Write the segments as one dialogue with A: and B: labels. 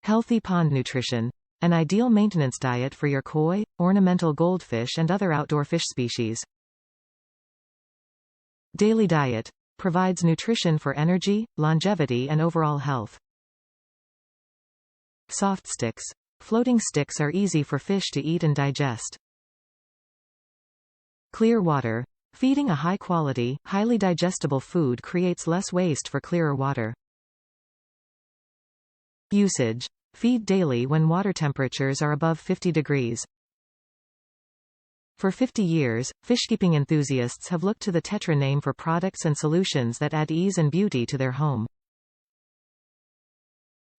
A: Healthy pond nutrition. An ideal maintenance diet for your koi, ornamental goldfish and other outdoor fish species. Daily diet. Provides nutrition for energy, longevity and overall health. Soft sticks. Floating sticks are easy for fish to eat and digest. Clear water. Feeding a high-quality, highly digestible food creates less waste for clearer water. Usage. Feed daily when water temperatures are above 50 degrees. For 50 years, fishkeeping enthusiasts have looked to the Tetra name for products and solutions that add ease and beauty to their home.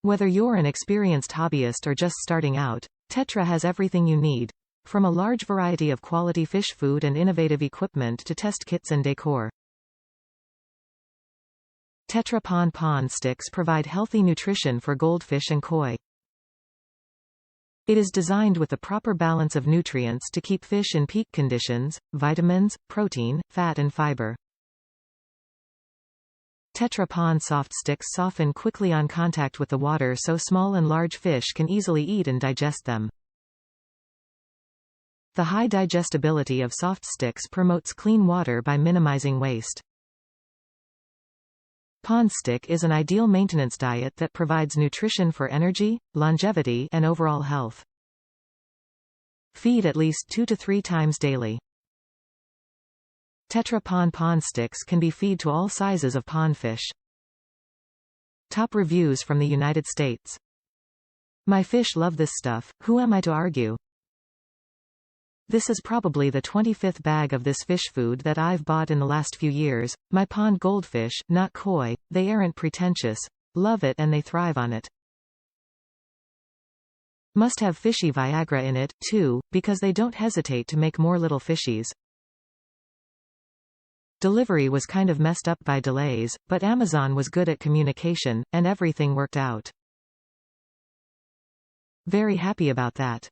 A: Whether you're an experienced hobbyist or just starting out, Tetra has everything you need. From a large variety of quality fish food and innovative equipment to test kits and decor. TetraPond pond sticks provide healthy nutrition for goldfish and koi. It is designed with the proper balance of nutrients to keep fish in peak conditions, vitamins, protein, fat and fiber. TetraPond soft sticks soften quickly on contact with the water so small and large fish can easily eat and digest them. The high digestibility of soft sticks promotes clean water by minimizing waste. Pond stick is an ideal maintenance diet that provides nutrition for energy, longevity, and overall health. Feed at least 2 to 3 times daily. TetraPond pond sticks can be fed to all sizes of pondfish. Top reviews from the United States. My fish love this stuff, who am I to argue? This is probably the 25th bag of this fish food that I've bought in the last few years. My pond goldfish, not koi, they aren't pretentious. Love it and they thrive on it. Must have fishie Viagra in it, too, because they don't hesitate to make more little fishies. Delivery was kind of messed up by delays, but Amazon was good at communication, and everything worked out. Very happy about that.